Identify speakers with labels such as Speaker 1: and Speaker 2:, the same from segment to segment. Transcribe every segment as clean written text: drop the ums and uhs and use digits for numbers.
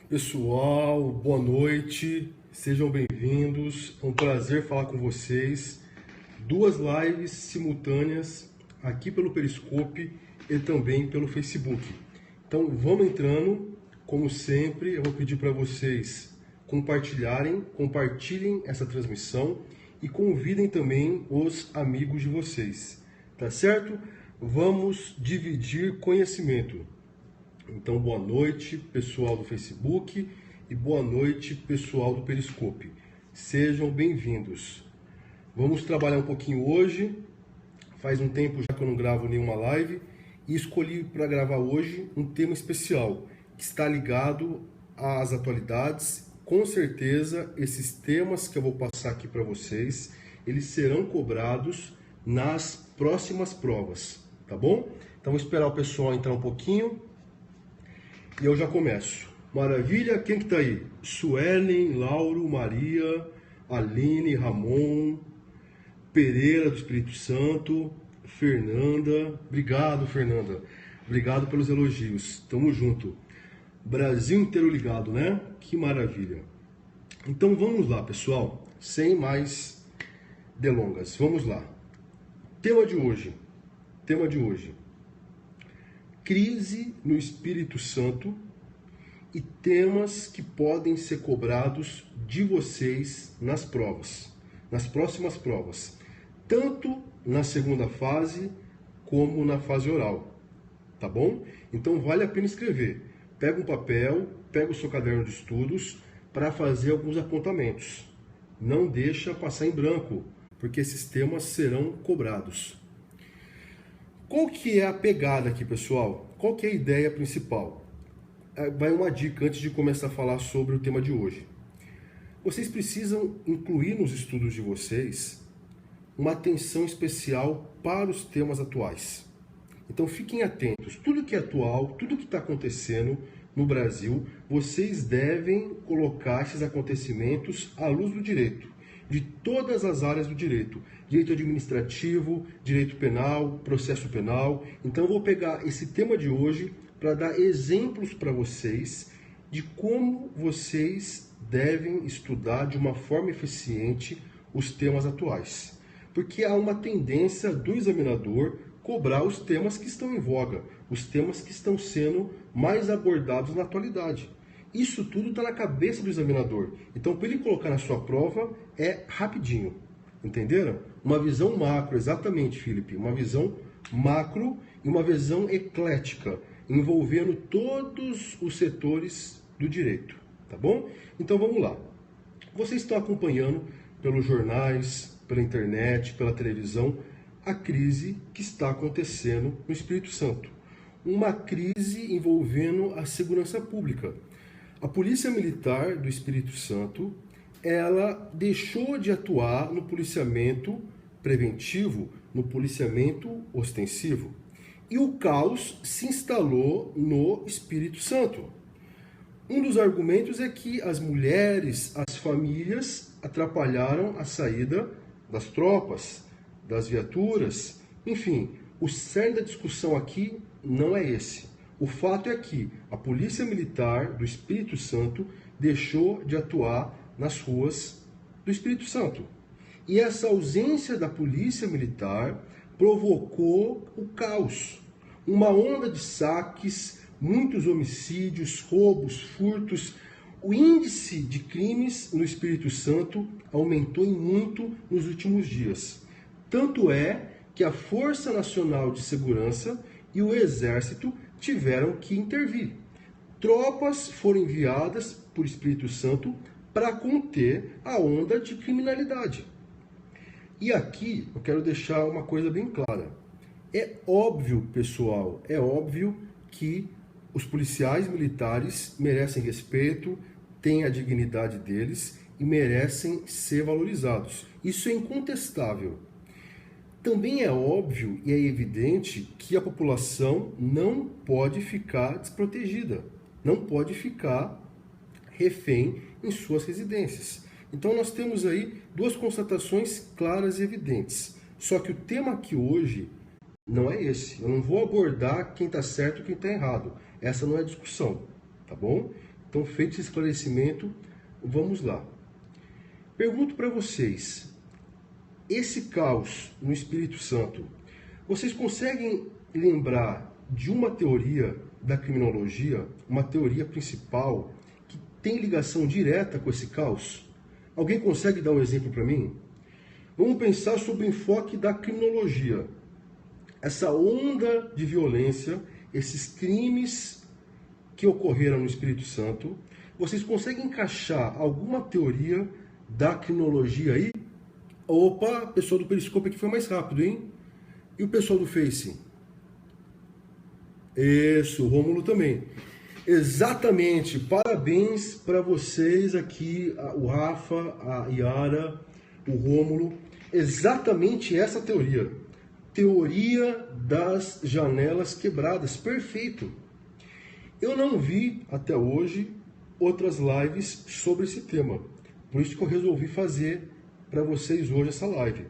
Speaker 1: Pessoal, boa noite, sejam bem-vindos. É um prazer falar com vocês. Duas lives simultâneas aqui pelo Periscope e também pelo Facebook. Então vamos entrando, como sempre, eu vou pedir para vocês compartilhem essa transmissão e convidem também os amigos de vocês, tá certo? Vamos dividir conhecimento. Então, boa noite, pessoal do Facebook e boa noite, pessoal do Periscope. Sejam bem-vindos. Vamos trabalhar um pouquinho hoje. Faz um tempo já que eu não gravo nenhuma live e escolhi para gravar hoje um tema especial que está ligado às atualidades. Com certeza, esses temas que eu vou passar aqui para vocês, eles serão cobrados nas próximas provas, tá bom? Então, vou esperar o pessoal entrar um pouquinho. E eu já começo. Maravilha? Quem que tá aí? Suelen, Lauro, Maria, Aline, Ramon, Pereira do Espírito Santo, Fernanda. Obrigado, Fernanda. Obrigado pelos elogios. Tamo junto. Brasil inteiro ligado, né? Que maravilha. Então vamos lá, pessoal. Sem mais delongas. Vamos lá. Tema de hoje. Crise no Espírito Santo e temas que podem ser cobrados de vocês nas provas, nas próximas provas, tanto na segunda fase como na fase oral, tá bom? Então vale a pena escrever. Pega um papel, pega o seu caderno de estudos para fazer alguns apontamentos. Não deixa passar em branco, porque esses temas serão cobrados. Qual que é a pegada aqui, pessoal? Qual que é a ideia principal? Vai uma dica antes de começar a falar sobre o tema de hoje. Vocês precisam incluir nos estudos de vocês uma atenção especial para os temas atuais. Então fiquem atentos. Tudo que é atual, tudo que está acontecendo no Brasil, vocês devem colocar esses acontecimentos à luz do direito, de todas as áreas do direito. Direito administrativo, direito penal, processo penal. Então eu vou pegar esse tema de hoje para dar exemplos para vocês de como vocês devem estudar de uma forma eficiente os temas atuais. Porque há uma tendência do examinador cobrar os temas que estão em voga, os temas que estão sendo mais abordados na atualidade. Isso tudo está na cabeça do examinador. Então, para ele colocar na sua prova, é rapidinho. Entenderam? Uma visão macro, exatamente, Felipe. Uma visão macro e uma visão eclética, envolvendo todos os setores do direito. Tá bom? Então, vamos lá. Vocês estão acompanhando pelos jornais, pela internet, pela televisão, a crise que está acontecendo no Espírito Santo. Uma crise envolvendo a segurança pública. A Polícia Militar do Espírito Santo, ela deixou de atuar no policiamento preventivo, no policiamento ostensivo. E o caos se instalou no Espírito Santo. Um dos argumentos é que as mulheres, as famílias, atrapalharam a saída das tropas, das viaturas. Enfim, o cerne da discussão aqui não é esse. O fato é que a Polícia Militar do Espírito Santo deixou de atuar nas ruas do Espírito Santo. E essa ausência da Polícia Militar provocou o caos. Uma onda de saques, muitos homicídios, roubos, furtos. O índice de crimes no Espírito Santo aumentou em muito nos últimos dias. Tanto é que a Força Nacional de Segurança e o Exército tiveram que intervir. Tropas foram enviadas por Espírito Santo para conter a onda de criminalidade. E aqui eu quero deixar uma coisa bem clara. É óbvio, pessoal, é óbvio que os policiais militares merecem respeito, têm a dignidade deles e merecem ser valorizados. Isso é incontestável. Também é óbvio e é evidente que a população não pode ficar desprotegida, não pode ficar refém em suas residências. Então nós temos aí duas constatações claras e evidentes. Só que o tema aqui hoje não é esse. Eu não vou abordar quem está certo e quem está errado. Essa não é a discussão, tá bom? Então, feito esse esclarecimento, vamos lá. Pergunto para vocês, esse caos no Espírito Santo, vocês conseguem lembrar de uma teoria da criminologia, uma teoria principal, que tem ligação direta com esse caos? Alguém consegue dar um exemplo para mim? Vamos pensar sobre o enfoque da criminologia. Essa onda de violência, esses crimes que ocorreram no Espírito Santo, vocês conseguem encaixar alguma teoria da criminologia aí? Opa, o pessoal do Periscope aqui foi mais rápido, hein? E o pessoal do Face? Isso, o Rômulo também. Exatamente, parabéns para vocês aqui, o Rafa, a Yara, o Rômulo. Exatamente essa teoria. Teoria das janelas quebradas, perfeito. Eu não vi até hoje outras lives sobre esse tema, por isso que eu resolvi fazer para vocês hoje essa live.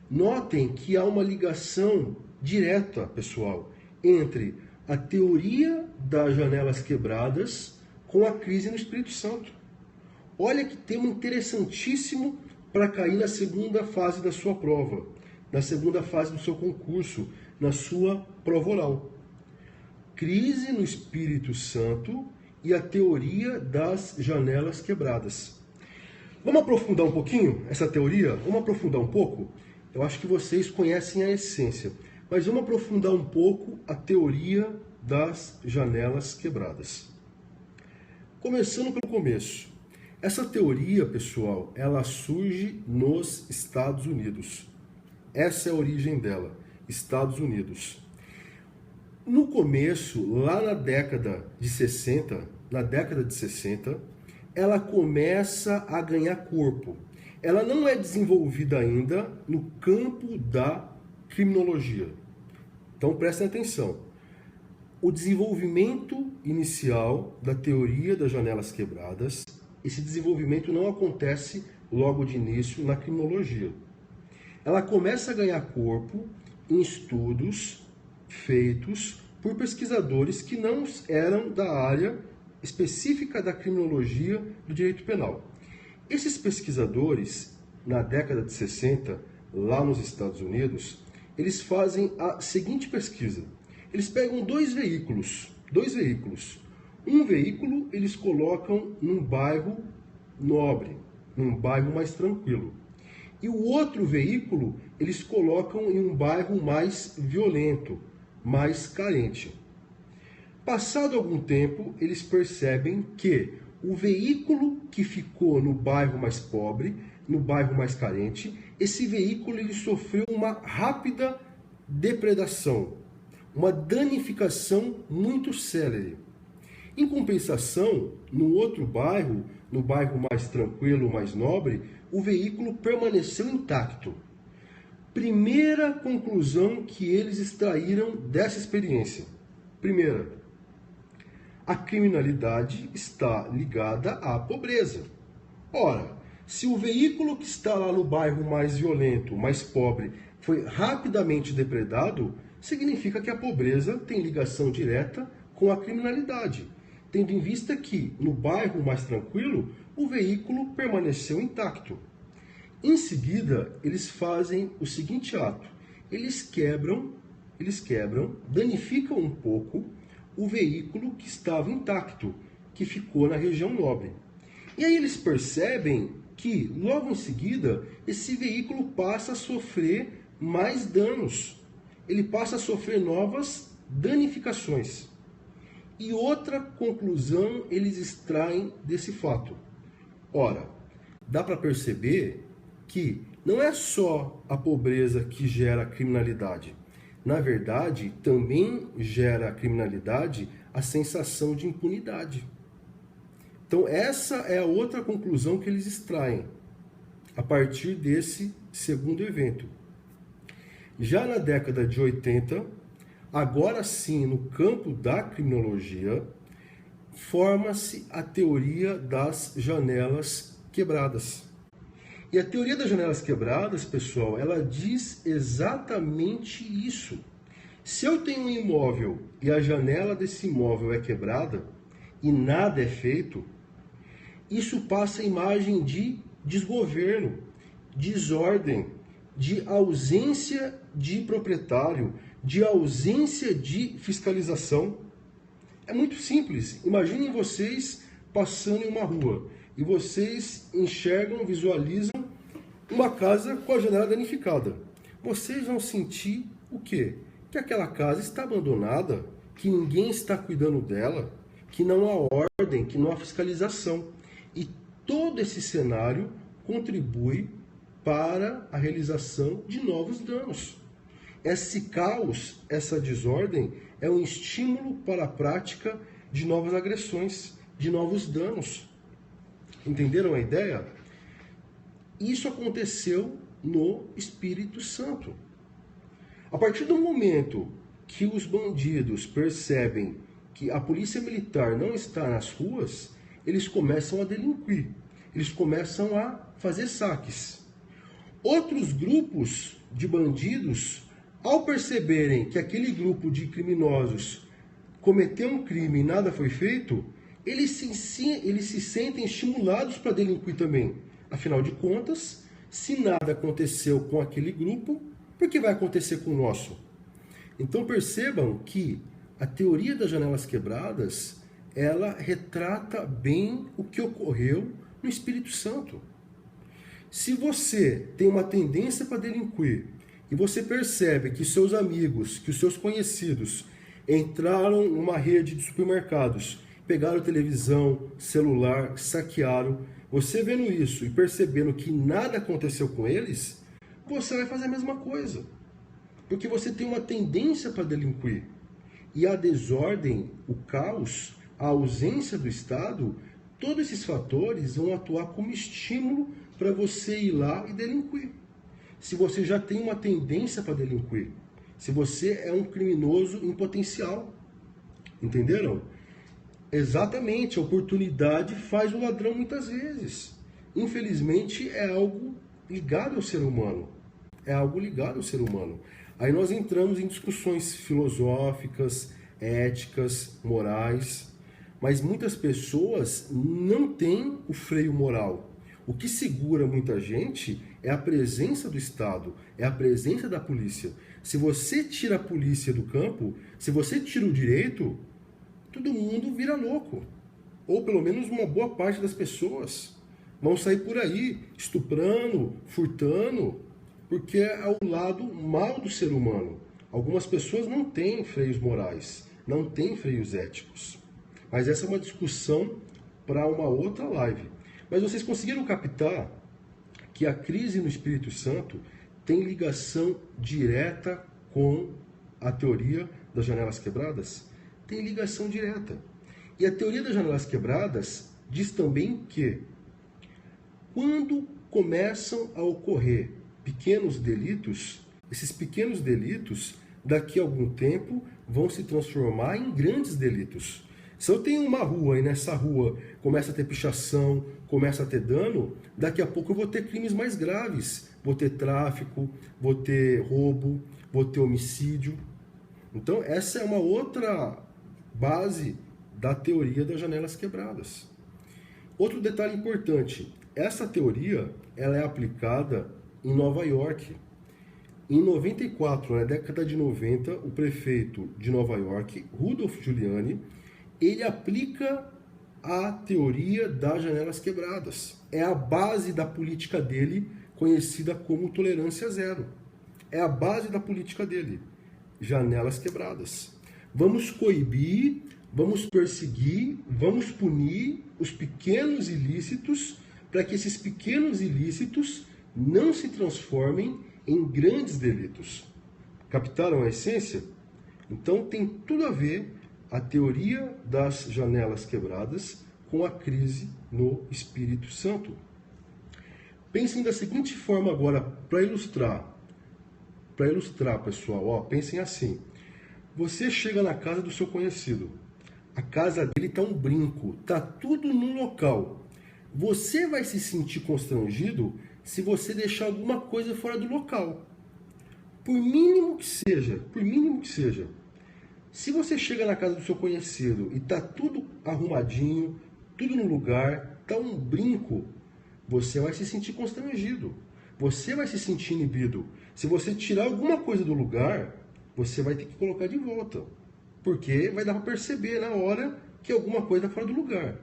Speaker 1: Notem que há uma ligação direta, pessoal, entre a teoria das janelas quebradas com a crise no Espírito Santo. Olha que tema interessantíssimo para cair na segunda fase da sua prova, na segunda fase do seu concurso, na sua prova oral. Crise no Espírito Santo e a teoria das janelas quebradas. Vamos aprofundar um pouquinho essa teoria? Vamos aprofundar um pouco? Eu acho que vocês conhecem a essência, mas vamos aprofundar um pouco a teoria das janelas quebradas. Começando pelo começo. Essa teoria, pessoal, ela surge nos Estados Unidos. Essa é a origem dela, Estados Unidos. No começo, lá na década de 60, ela começa a ganhar corpo. Ela não é desenvolvida ainda no campo da criminologia. Então prestem atenção. O desenvolvimento inicial da teoria das janelas quebradas, esse desenvolvimento não acontece logo de início na criminologia. Ela começa a ganhar corpo em estudos feitos por pesquisadores que não eram da área específica da criminologia do direito penal. Esses pesquisadores, na década de 60, lá nos Estados Unidos, eles fazem a seguinte pesquisa. Eles pegam dois veículos. Um veículo eles colocam num bairro nobre, num bairro mais tranquilo. E o outro veículo eles colocam em um bairro mais violento, mais carente. Passado algum tempo, eles percebem que o veículo que ficou no bairro mais pobre, no bairro mais carente, esse veículo ele sofreu uma rápida depredação, uma danificação muito célere. Em compensação, no outro bairro, no bairro mais tranquilo, mais nobre, o veículo permaneceu intacto. Primeira conclusão que eles extraíram dessa experiência. Primeira, a criminalidade está ligada à pobreza. Ora, se o veículo que está lá no bairro mais violento, mais pobre, foi rapidamente depredado, significa que a pobreza tem ligação direta com a criminalidade, tendo em vista que, no bairro mais tranquilo, o veículo permaneceu intacto. Em seguida, eles fazem o seguinte ato. Eles quebram, danificam um pouco o veículo que estava intacto, que ficou na região nobre. E aí eles percebem que, logo em seguida, esse veículo passa a sofrer mais danos. Ele passa a sofrer novas danificações. E outra conclusão eles extraem desse fato. Ora, dá para perceber que não é só a pobreza que gera criminalidade. Na verdade, também gera a criminalidade a sensação de impunidade. Então, essa é a outra conclusão que eles extraem a partir desse segundo evento. Já na década de 80, agora sim, no campo da criminologia, forma-se a teoria das janelas quebradas. E a teoria das janelas quebradas, pessoal, ela diz exatamente isso. Se eu tenho um imóvel e a janela desse imóvel é quebrada, e nada é feito, isso passa a imagem de desgoverno, desordem, de ausência de proprietário, de ausência de fiscalização. É muito simples. Imaginem vocês passando em uma rua e vocês enxergam, visualizam uma casa com a janela danificada. Vocês vão sentir o quê? Que aquela casa está abandonada, que ninguém está cuidando dela, que não há ordem, que não há fiscalização. E todo esse cenário contribui para a realização de novos danos. Esse caos, essa desordem, é um estímulo para a prática de novas agressões, de novos danos. Entenderam a ideia? Isso aconteceu no Espírito Santo. A partir do momento que os bandidos percebem que a polícia militar não está nas ruas, eles começam a delinquir, eles começam a fazer saques. Outros grupos de bandidos, ao perceberem que aquele grupo de criminosos cometeu um crime e nada foi feito, eles se sentem estimulados para delinquir também. Afinal de contas, se nada aconteceu com aquele grupo, por que vai acontecer com o nosso? Então percebam que a teoria das janelas quebradas, ela retrata bem o que ocorreu no Espírito Santo. Se você tem uma tendência para delinquir e você percebe que seus amigos, que os seus conhecidos entraram numa rede de supermercados, pegaram televisão, celular, saquearam, você vendo isso e percebendo que nada aconteceu com eles, você vai fazer a mesma coisa. Porque você tem uma tendência para delinquir. E a desordem, o caos, a ausência do Estado, todos esses fatores vão atuar como estímulo para você ir lá e delinquir. Se você já tem uma tendência para delinquir, se você é um criminoso em potencial. Entenderam? Exatamente, a oportunidade faz o ladrão muitas vezes. Infelizmente é algo ligado ao ser humano. É algo ligado ao ser humano. Aí nós entramos em discussões filosóficas, éticas, morais, mas muitas pessoas não têm o freio moral. O que segura muita gente é a presença do Estado, é a presença da polícia. Se você tira a polícia do campo, se você tira o direito, todo mundo vira louco. Ou pelo menos uma boa parte das pessoas vão sair por aí estuprando, furtando, porque é o lado mal do ser humano. Algumas pessoas não têm freios morais, não têm freios éticos. Mas essa é uma discussão para uma outra live. Mas vocês conseguiram captar que a crise no Espírito Santo tem ligação direta com a teoria das janelas quebradas? Tem ligação direta. E a teoria das janelas quebradas diz também que quando começam a ocorrer pequenos delitos, esses pequenos delitos, daqui a algum tempo, vão se transformar em grandes delitos. Se eu tenho uma rua e nessa rua começa a ter pichação, começa a ter dano, daqui a pouco eu vou ter crimes mais graves. Vou ter tráfico, vou ter roubo, vou ter homicídio. Então essa é uma outra base da teoria das janelas quebradas. Outro detalhe importante, essa teoria ela é aplicada em Nova York. Em 94, na década de 90, o prefeito de Nova York, Rudolph Giuliani, ele aplica a teoria das janelas quebradas. É a base da política dele, conhecida como tolerância zero. É a base da política dele. Janelas quebradas. Vamos coibir, vamos perseguir, vamos punir os pequenos ilícitos para que esses pequenos ilícitos não se transformem em grandes delitos. Captaram a essência? Então tem tudo a ver a teoria das janelas quebradas com a crise no Espírito Santo. Pensem da seguinte forma agora, para ilustrar. Para ilustrar, pessoal, ó, pensem assim. Você chega na casa do seu conhecido. A casa dele está um brinco, está tudo no local. Você vai se sentir constrangido se você deixar alguma coisa fora do local. Por mínimo que seja, por mínimo que seja. Se você chega na casa do seu conhecido e está tudo arrumadinho, tudo no lugar, tá um brinco, você vai se sentir constrangido. Você vai se sentir inibido. Se você tirar alguma coisa do lugar, você vai ter que colocar de volta. Porque vai dar para perceber na hora que alguma coisa está fora do lugar.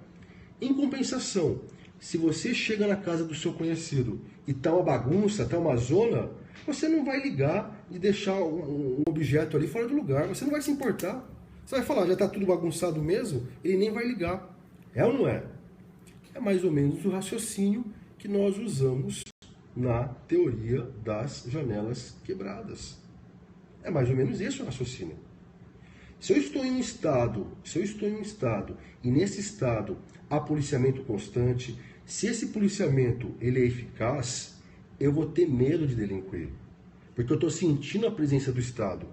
Speaker 1: Em compensação, se você chega na casa do seu conhecido e está uma bagunça, está uma zona, você não vai ligar de deixar um objeto ali fora do lugar. Você não vai se importar. Você vai falar, já está tudo bagunçado mesmo? Ele nem vai ligar. É ou não é? É mais ou menos o raciocínio que nós usamos na teoria das janelas quebradas. É mais ou menos esse o raciocínio. Se eu estou em um estado e nesse estado há policiamento constante, se esse policiamento ele é eficaz, eu vou ter medo de delinquir, porque eu estou sentindo a presença do Estado.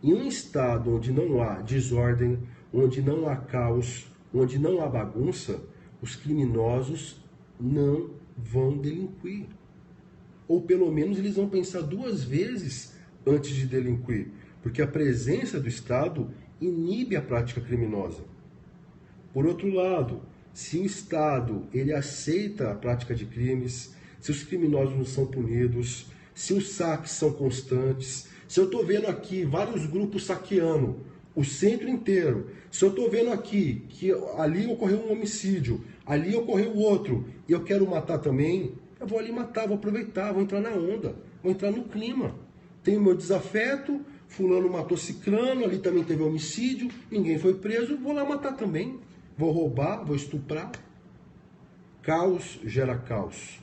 Speaker 1: Em um estado onde não há desordem, onde não há caos, onde não há bagunça, os criminosos não vão delinquir. Ou pelo menos eles vão pensar duas vezes antes de delinquir, porque a presença do Estado inibe a prática criminosa. Por outro lado, se o Estado ele aceita a prática de crimes, se os criminosos não são punidos, se os saques são constantes, se eu estou vendo aqui vários grupos saqueando o centro inteiro, se eu estou vendo aqui que ali ocorreu um homicídio, ali ocorreu outro, e eu quero matar também, eu vou ali matar, vou aproveitar, vou entrar na onda, vou entrar no clima. Tenho meu desafeto, fulano matou ciclano, ali também teve homicídio, ninguém foi preso, vou lá matar também. Vou roubar, vou estuprar. Caos gera caos.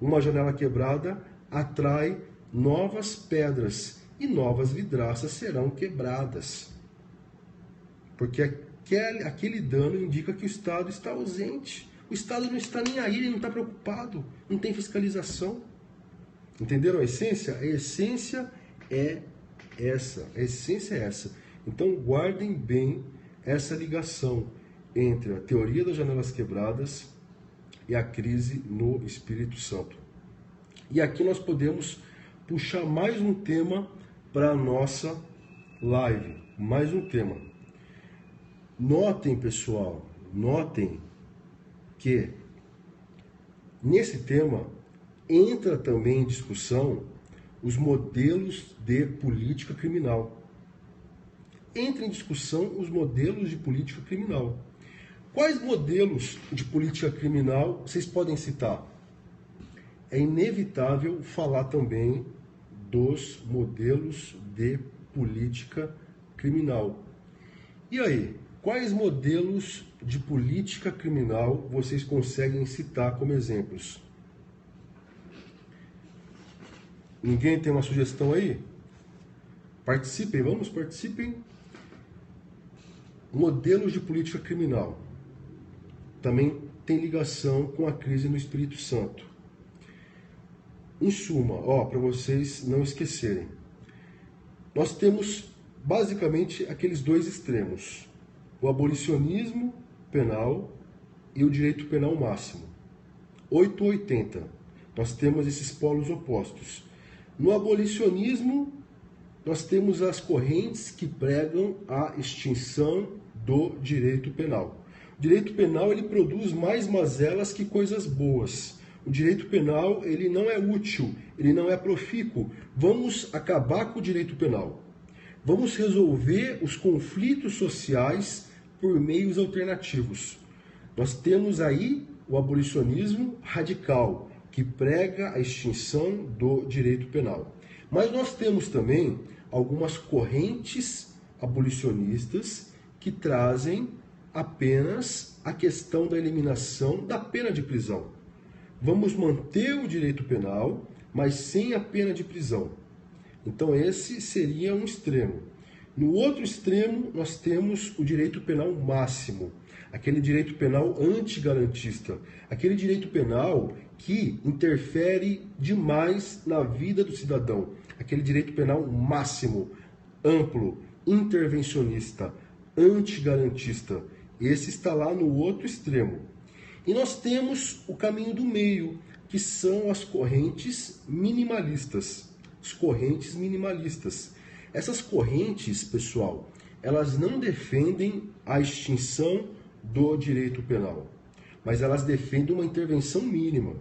Speaker 1: Uma janela quebrada atrai novas pedras e novas vidraças serão quebradas. Porque aquele dano indica que o Estado está ausente. O Estado não está nem aí, ele não está preocupado, não tem fiscalização. Entenderam a essência? A essência é essa. A essência é essa. Então guardem bem essa ligação entre a teoria das janelas quebradas e a crise no Espírito Santo. E aqui nós podemos puxar mais um tema para a nossa live. Mais um tema. Notem, pessoal, notem que nesse tema entra também em discussão os modelos de política criminal. Entra em discussão os modelos de política criminal. Quais modelos de política criminal vocês podem citar? É inevitável falar também dos modelos de política criminal. E aí, quais modelos de política criminal vocês conseguem citar como exemplos? Ninguém tem uma sugestão aí? Participem, vamos, participem. Modelos de política criminal. Também tem ligação com a crise no Espírito Santo. Em suma, para vocês não esquecerem, nós temos basicamente aqueles dois extremos: o abolicionismo penal e o direito penal máximo. 880. Nós temos esses polos opostos. No abolicionismo, nós temos as correntes que pregam a extinção do direito penal. O direito penal ele produz mais mazelas que coisas boas. O direito penal ele não é útil, ele não é profícuo. Vamos acabar com o direito penal. Vamos resolver os conflitos sociais por meios alternativos. Nós temos aí o abolicionismo radical, que prega a extinção do direito penal. Mas nós temos também algumas correntes abolicionistas que trazem apenas a questão da eliminação da pena de prisão. Vamos manter o direito penal, mas sem a pena de prisão. Então esse seria um extremo. No outro extremo, nós temos o direito penal máximo, aquele direito penal antigarantista, aquele direito penal que interfere demais na vida do cidadão, aquele direito penal máximo, amplo, intervencionista, antigarantista. Esse está lá no outro extremo. E nós temos o caminho do meio, que são as correntes minimalistas. As correntes minimalistas. Essas correntes, pessoal, elas não defendem a extinção do direito penal, mas elas defendem uma intervenção mínima,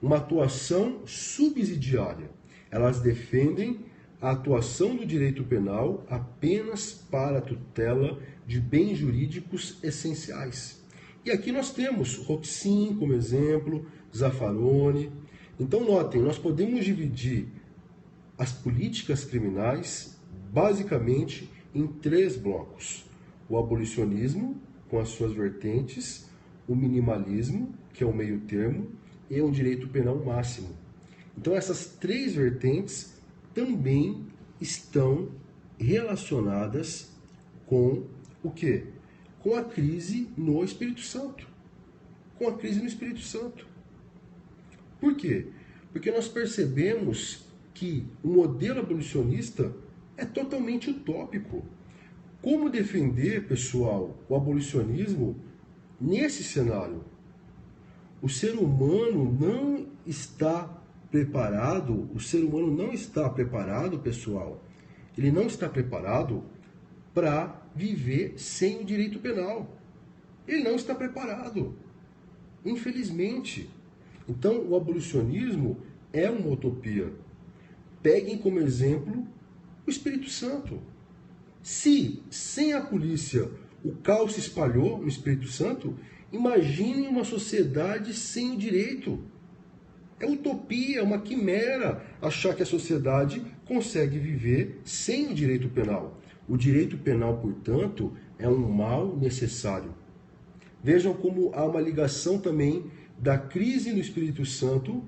Speaker 1: uma atuação subsidiária. Elas defendem a atuação do direito penal apenas para a tutela de bens jurídicos essenciais. E aqui nós temos Roxin como exemplo, Zaffaroni. Então notem, nós podemos dividir as políticas criminais basicamente em 3 blocos. O abolicionismo, com as suas vertentes, o minimalismo, que é o meio termo, e um direito penal máximo. Então essas 3 vertentes também estão relacionadas com o quê? Com a crise no Espírito Santo. Com a crise no Espírito Santo. Por quê? Porque nós percebemos que o modelo abolicionista é totalmente utópico. Como defender, pessoal, o abolicionismo nesse cenário? O ser humano não está preparado, pessoal. Ele não está preparado para viver sem o direito penal. Ele não está preparado, infelizmente. Então, o abolicionismo é uma utopia. Peguem como exemplo o Espírito Santo. Se, sem a polícia, o caos se espalhou no Espírito Santo, imaginem uma sociedade sem o direito. É utopia, é uma quimera achar que a sociedade consegue viver sem o direito penal. O direito penal, portanto, é um mal necessário. Vejam como há uma ligação também da crise no Espírito Santo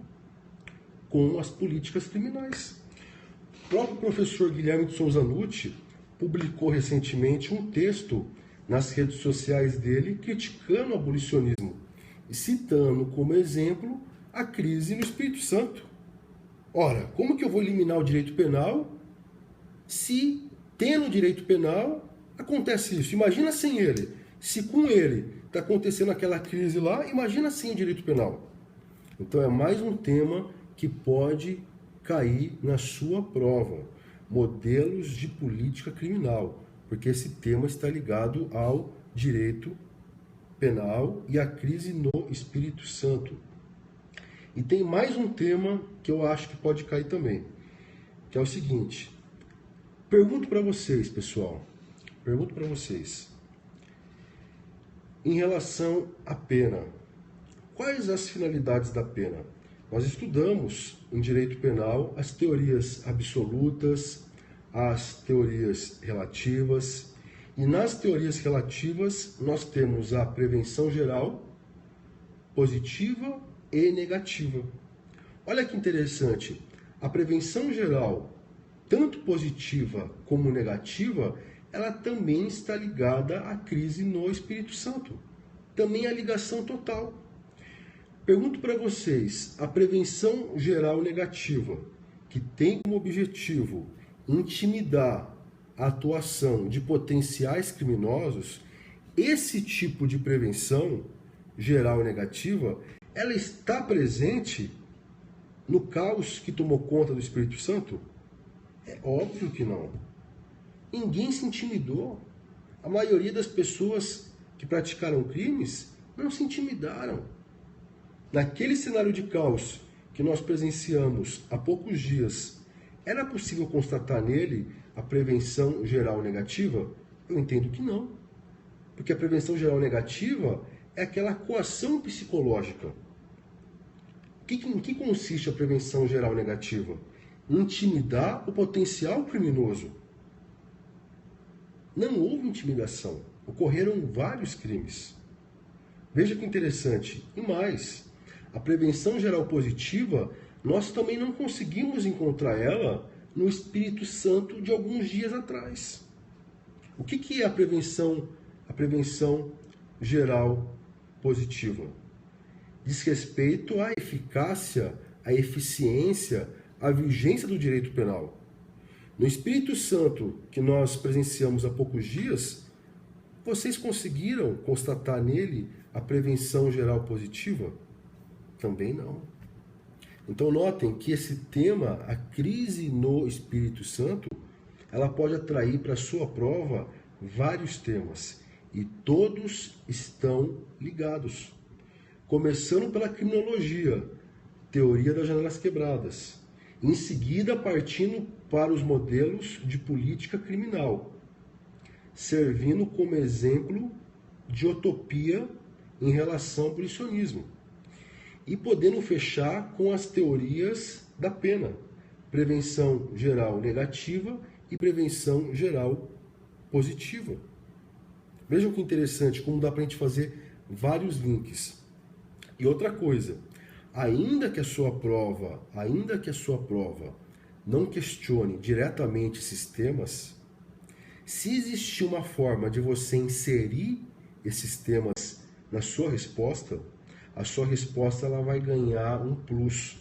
Speaker 1: com as políticas criminais. O próprio professor Guilherme de Souza Nutti publicou recentemente um texto nas redes sociais dele criticando o abolicionismo e citando como exemplo a crise no Espírito Santo. Ora, como que eu vou eliminar o direito penal se, tendo o direito penal, acontece isso? Imagina sem ele. Se com ele está acontecendo aquela crise lá, imagina sem o direito penal. Então é mais um tema que pode cair na sua prova. Modelos de política criminal, porque esse tema está ligado ao direito penal e à crise no Espírito Santo. E tem mais um tema que eu acho que pode cair também, que é o seguinte. Pergunto para vocês, pessoal, em relação à pena, quais as finalidades da pena? Nós estudamos em direito penal as teorias absolutas, as teorias relativas, e nas teorias relativas nós temos a prevenção geral, positiva e negativa. Olha que interessante, a prevenção geral, tanto positiva como negativa, ela também está ligada à crise no Espírito Santo. Também a ligação total. Pergunto para vocês, a prevenção geral negativa, que tem como objetivo intimidar a atuação de potenciais criminosos, esse tipo de prevenção geral negativa, ela está presente no caos que tomou conta do Espírito Santo? É óbvio que não. Ninguém se intimidou. A maioria das pessoas que praticaram crimes não se intimidaram. Naquele cenário de caos que nós presenciamos há poucos dias, era possível constatar nele a prevenção geral negativa? Eu entendo que não. Porque a prevenção geral negativa é aquela coação psicológica. Em que consiste a prevenção geral negativa? Intimidar o potencial criminoso. Não houve intimidação. Ocorreram vários crimes. Veja que interessante. E mais, a prevenção geral positiva, nós também não conseguimos encontrar ela no Espírito Santo de alguns dias atrás. O que é a prevenção geral positiva? Diz respeito à eficácia, à eficiência, à vigência do direito penal. No Espírito Santo, que nós presenciamos há poucos dias, vocês conseguiram constatar nele a prevenção geral positiva? Também não. Então notem que esse tema, a crise no Espírito Santo, ela pode atrair para a sua prova vários temas. e todos estão ligados. Começando pela criminologia, teoria das janelas quebradas. Em seguida, partindo para os modelos de política criminal, servindo como exemplo de utopia em relação ao abolicionismo. E podendo fechar com as teorias da pena, prevenção geral negativa e prevenção geral positiva. Vejam que interessante, como dá para a gente fazer vários links. E outra coisa, ainda que a sua prova não questione diretamente esses temas, se existir uma forma de você inserir esses temas na sua resposta, a sua resposta ela vai ganhar um plus,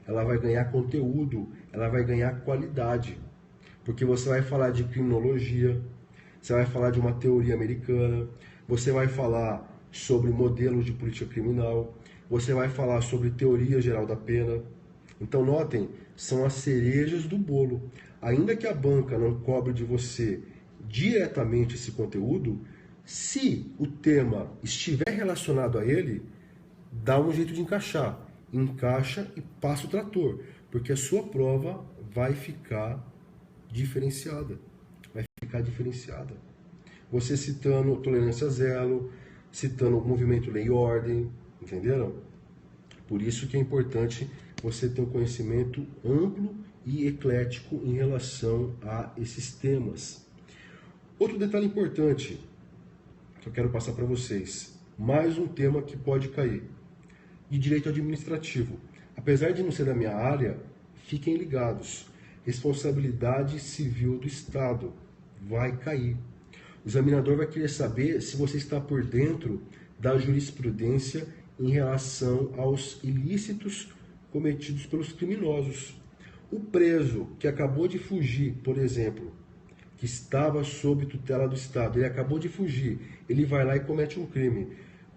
Speaker 1: ela vai ganhar conteúdo, ela vai ganhar qualidade, porque você vai falar de criminologia, você vai falar de uma teoria americana, você vai falar sobre modelos de política criminal, você vai falar sobre teoria geral da pena. Então notem, são as cerejas do bolo. Ainda que a banca não cobre de você diretamente esse conteúdo, se o tema estiver relacionado a ele, dá um jeito de encaixar. Encaixa e passa o trator, porque a sua prova vai ficar diferenciada. Vai ficar diferenciada. Você citando tolerância zero, citando o movimento Lei e Ordem, entenderam? Por isso que é importante você ter um conhecimento amplo e eclético em relação a esses temas. Outro detalhe importante que eu quero passar para vocês, mais um tema que pode cair, de direito administrativo. Apesar de não ser da minha área, fiquem ligados. Responsabilidade civil do Estado vai cair. O examinador vai querer saber se você está por dentro da jurisprudência em relação aos ilícitos cometidos pelos criminosos. O preso que acabou de fugir, por exemplo, que estava sob tutela do Estado, ele acabou de fugir, ele vai lá e comete um crime.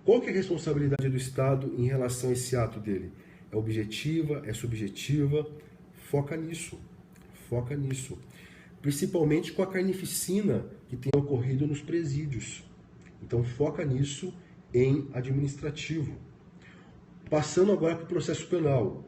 Speaker 1: Qual que é a responsabilidade do Estado em relação a esse ato dele? É objetiva? É subjetiva? Foca nisso. Foca nisso. Principalmente com a carnificina que tem ocorrido nos presídios. Então foca nisso em administrativo. Passando agora para o processo penal.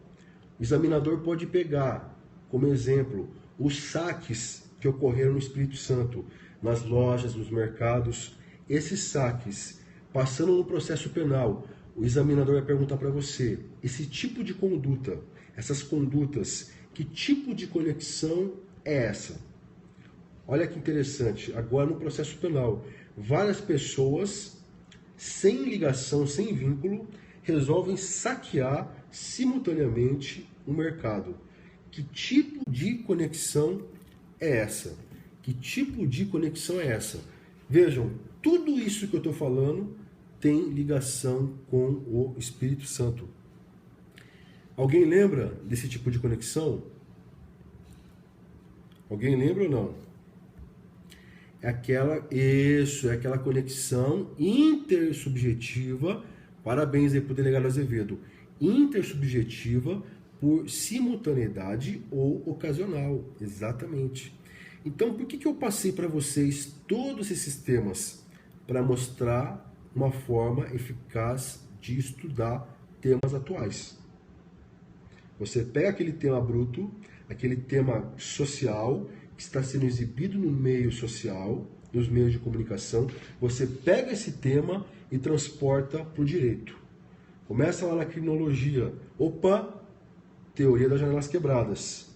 Speaker 1: O examinador pode pegar, como exemplo, os saques que ocorreram no Espírito Santo, nas lojas, nos mercados. Esses saques, passando no processo penal, o examinador vai perguntar para você, esse tipo de conduta, essas condutas, que tipo de conexão é essa? Olha que interessante, agora no processo penal, várias pessoas, sem ligação, sem vínculo, resolvem saquear simultaneamente o mercado. Que tipo de conexão é essa? Que tipo de conexão é essa? Vejam, tudo isso que eu estou falando tem ligação com o Espírito Santo. Alguém lembra desse tipo de conexão? Alguém lembra ou não? É aquela conexão intersubjetiva, parabéns aí para o delegado Azevedo, intersubjetiva por simultaneidade ou ocasional, exatamente. Então, por que eu passei para vocês todos esses temas? Para mostrar uma forma eficaz de estudar temas atuais. Você pega aquele tema bruto, aquele tema social, que está sendo exibido no meio social, nos meios de comunicação, você pega esse tema e transporta para o direito. Começa lá na criminologia. Opa, teoria das janelas quebradas.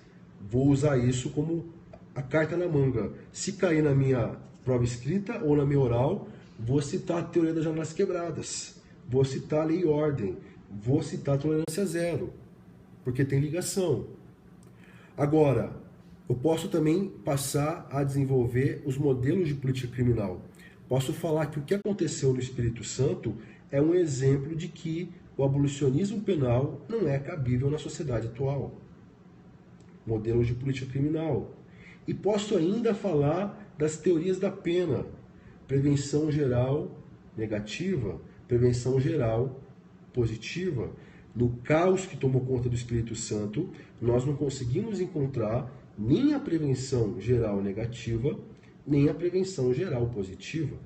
Speaker 1: Vou usar isso como a carta na manga. Se cair na minha prova escrita ou na minha oral, vou citar a teoria das janelas quebradas. Vou citar a lei e ordem. Vou citar a tolerância zero. Porque tem ligação. Agora, eu posso também passar a desenvolver os modelos de política criminal. Posso falar que o que aconteceu no Espírito Santo é um exemplo de que o abolicionismo penal não é cabível na sociedade atual. Modelos de política criminal. E posso ainda falar das teorias da pena. Prevenção geral negativa, prevenção geral positiva. No caos que tomou conta do Espírito Santo, nós não conseguimos encontrar nem a prevenção geral negativa, nem a prevenção geral positiva.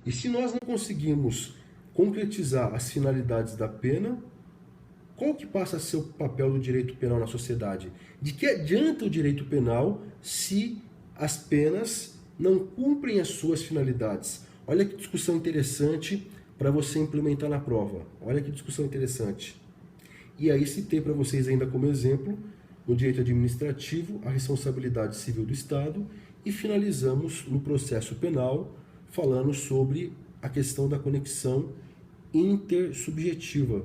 Speaker 1: E se nós não conseguimos concretizar as finalidades da pena, qual que passa a ser o papel do direito penal na sociedade? De que adianta o direito penal se as penas não cumprem as suas finalidades? Olha que discussão interessante para você implementar na prova. Olha que discussão interessante. E aí citei para vocês ainda como exemplo, no direito administrativo, a responsabilidade civil do Estado, e finalizamos no processo penal falando sobre a questão da conexão intersubjetiva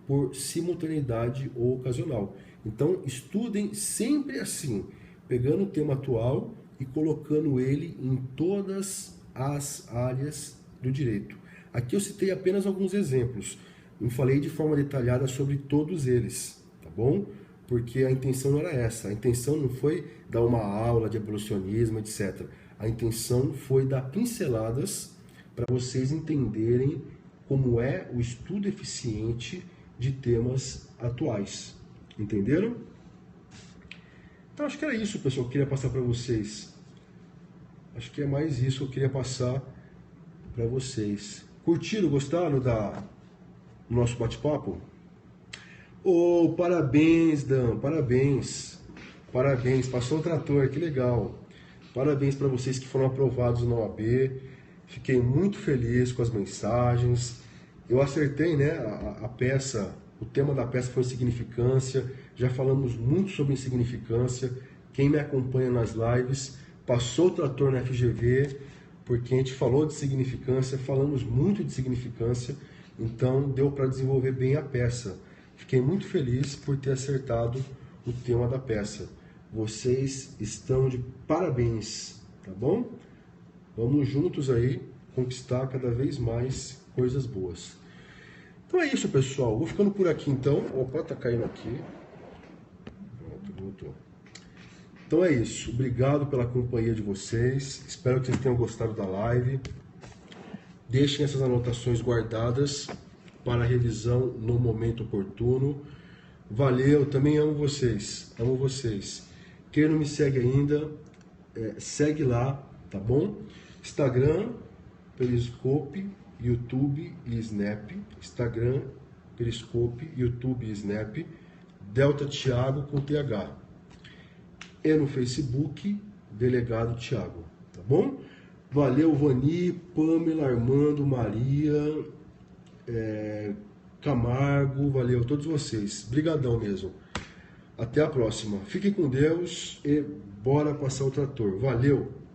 Speaker 1: por simultaneidade ou ocasional. Então, estudem sempre assim, pegando o tema atual e colocando ele em todas as áreas do direito. Aqui eu citei apenas alguns exemplos, não falei de forma detalhada sobre todos eles, tá bom? Porque a intenção não era essa, a intenção não foi dar uma aula de abolicionismo, etc. A intenção foi dar pinceladas para vocês entenderem como é o estudo eficiente de temas atuais. Entenderam? Então acho que era isso, pessoal, que eu queria passar para vocês. Acho que é mais isso que eu queria passar para vocês. Curtiram, gostaram do nosso bate-papo? Oh, parabéns, Dan, parabéns. Parabéns, passou o trator, que legal. Parabéns para vocês que foram aprovados na OAB. Fiquei muito feliz com as mensagens. Eu acertei, né, a peça, o tema da peça foi significância. Já falamos muito sobre insignificância. Quem me acompanha nas lives, passou o trator na FGV, porque a gente falou de significância, falamos muito de significância, então deu para desenvolver bem a peça. Fiquei muito feliz por ter acertado o tema da peça. Vocês estão de parabéns, tá bom? Vamos juntos aí conquistar cada vez mais coisas boas. Então é isso, pessoal. Vou ficando por aqui então. Opa, tá caindo aqui. Pronto, voltou. Então é isso. Obrigado pela companhia de vocês. Espero que vocês tenham gostado da live. Deixem essas anotações guardadas para revisão no momento oportuno. Valeu, também amo vocês. Amo vocês. Quem não me segue ainda, segue lá, tá bom? Instagram, Periscope, YouTube e Snap. Instagram, Periscope, YouTube e Snap. Delta Thiago com TH. E no Facebook, Delegado Thiago, tá bom? Valeu, Vani, Pamela, Armando, Maria, Camargo, valeu a todos vocês. Brigadão mesmo. Até a próxima. Fiquem com Deus e bora passar o trator. Valeu!